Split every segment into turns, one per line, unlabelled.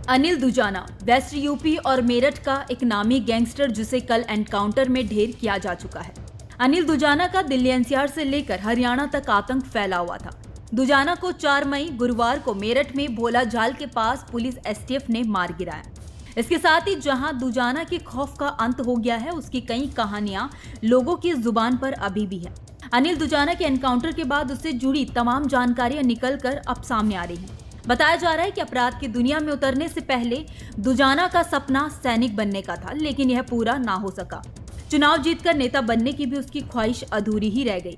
Anil Dujana west UP और मेरठ का एक नामी गैंगस्टर जिसे कल एनकाउंटर में ढेर किया जा चुका है। अनिल दुजाना का दिल्ली एनसीआर से लेकर हरियाणा तक आतंक फैला हुआ था। दुजाना को 4 मई गुरुवार को मेरठ में भोला जाल के पास पुलिस एसटीएफ ने मार गिराया। इसके साथ ही जहां दुजाना के खौफ का अंत हो गया है, उसकी कई कहानियां लोगों की जुबान पर अभी भी है। अनिल दुजाना के एनकाउंटर के बाद उससे जुड़ी तमाम जानकारियां निकलकर अब सामने आ रही हैं। बताया जा रहा है कि अपराध की दुनिया में उतरने से पहले दुजाना का सपना सैनिक बनने का था, लेकिन यह पूरा ना हो सका। चुनाव जीतकर नेता बनने की भी उसकी ख्वाहिश अधूरी ही रह गई।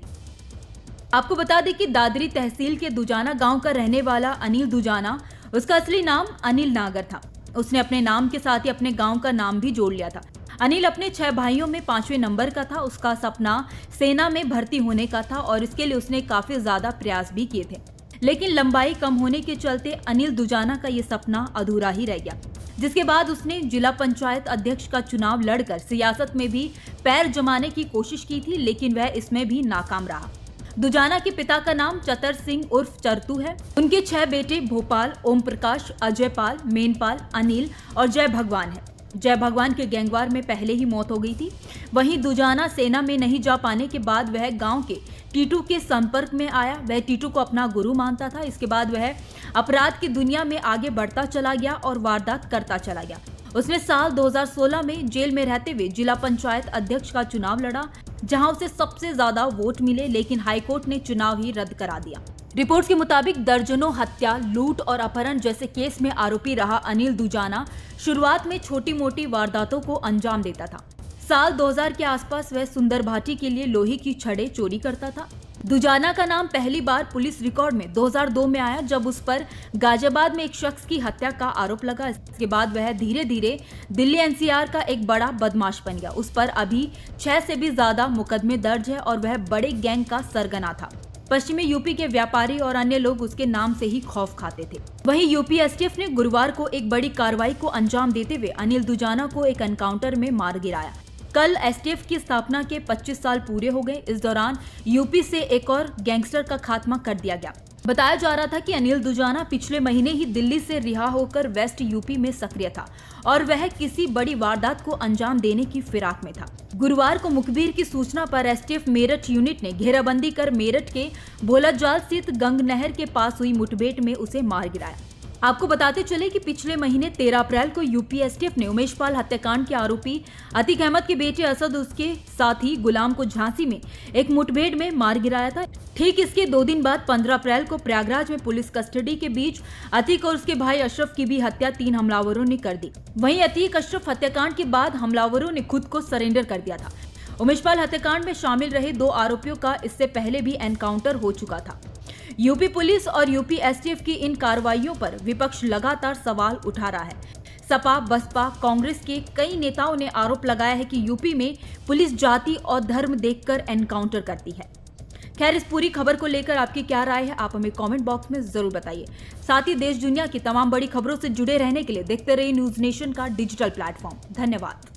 आपको बता दें कि दादरी तहसील के दुजाना गांव का रहने वाला अनिल दुजाना, उसका असली नाम अनिल नागर था। उसने अपने नाम के साथ ही अपने गांव का नाम भी जोड़ लिया था। अनिल अपने 6 भाइयों में 5वें नंबर का था। उसका सपना सेना में भर्ती होने का था और इसके लिए उसने काफी ज्यादा प्रयास भी किए थे, लेकिन लंबाई कम होने के चलते अनिल दुजाना का ये सपना अधूरा ही रह गया। जिसके बाद उसने जिला पंचायत अध्यक्ष का चुनाव लड़कर सियासत में भी पैर जमाने की कोशिश की थी, लेकिन वह इसमें भी नाकाम रहा। दुजाना के पिता का नाम चतर सिंह उर्फ चरतू है। उनके 6 बेटे भोपाल, ओम प्रकाश, अजय पाल, मेनपाल, अनिल और जय भगवान है। जय भगवान के गैंगवार में पहले ही मौत हो गई थी। वहीं दुजाना सेना में नहीं जा पाने के बाद वह गांव के टीटू के संपर्क में आया। वह टीटू को अपना गुरु मानता था। इसके बाद वह अपराध की दुनिया में आगे बढ़ता चला गया और वारदात करता चला गया। उसने साल 2016 में जेल में रहते हुए जिला पंचायत अध्यक्ष का चुनाव लड़ा, जहां उसे सबसे ज्यादा वोट मिले, लेकिन हाईकोर्ट ने चुनाव ही रद्द करा दिया। रिपोर्ट्स के मुताबिक दर्जनों हत्या, लूट और अपहरण जैसे केस में आरोपी रहा अनिल दुजाना शुरुआत में छोटी मोटी वारदातों को अंजाम देता था। साल 2000 के आसपास वह सुंदर भाटी के लिए लोहे की छड़ें चोरी करता था। दुजाना का नाम पहली बार पुलिस रिकॉर्ड में 2002 में आया, जब उस पर गाजियाबाद में एक शख्स की हत्या का आरोप लगा। इसके बाद वह धीरे धीरे दिल्ली एनसीआर का एक बड़ा बदमाश बन गया। उस पर अभी 6 से भी ज्यादा मुकदमे दर्ज है और वह बड़े गैंग का सरगना था। पश्चिमी यूपी के व्यापारी और अन्य लोग उसके नाम से ही खौफ खाते थे। वहीं यूपी एसटीएफ ने गुरुवार को एक बड़ी कार्रवाई को अंजाम देते हुए अनिल दुजाना को एक एनकाउंटर में मार गिराया। कल एसटीएफ की स्थापना के 25 साल पूरे हो गए। इस दौरान यूपी से एक और गैंगस्टर का खात्मा कर दिया गया। बताया जा रहा था कि अनिल दुजाना पिछले महीने ही दिल्ली से रिहा होकर वेस्ट यूपी में सक्रिय था और वह किसी बड़ी वारदात को अंजाम देने की फिराक में था। गुरुवार को मुखबिर की सूचना पर एसटीएफ मेरठ यूनिट ने घेराबंदी कर मेरठ के भोलाजाल स्थित गंग नहर के पास हुई मुठभेड़ में उसे मार गिराया। आपको बताते चले कि पिछले महीने 13 अप्रैल को यूपी एसटीएफ ने उमेश पाल हत्याकांड के आरोपी अतीक अहमद के बेटे असद उसके साथी गुलाम को झांसी में एक मुठभेड़ में मार गिराया था। ठीक इसके 2 दिन बाद 15 अप्रैल को प्रयागराज में पुलिस कस्टडी के बीच अतीक और उसके भाई अशरफ की भी हत्या 3 हमलावरों ने कर दी। वहीं अतीक अशरफ हत्याकांड के बाद हमलावरों ने खुद को सरेंडर कर दिया था। उमेश पाल हत्याकांड में शामिल रहे 2 आरोपियों का इससे पहले भी एनकाउंटर हो चुका था। यूपी पुलिस और यूपी एसटीएफ की इन कार्रवाइयों पर विपक्ष लगातार सवाल उठा रहा है। सपा, बसपा, कांग्रेस के कई नेताओं ने आरोप लगाया है कि यूपी में पुलिस जाति और धर्म देखकर एनकाउंटर करती है। खैर, इस पूरी खबर को लेकर आपकी क्या राय है, आप हमें कमेंट बॉक्स में जरूर बताइए। साथ ही देश दुनिया की तमाम बड़ी खबरों से जुड़े रहने के लिए देखते रहिए न्यूज नेशन का डिजिटल प्लेटफॉर्म। धन्यवाद।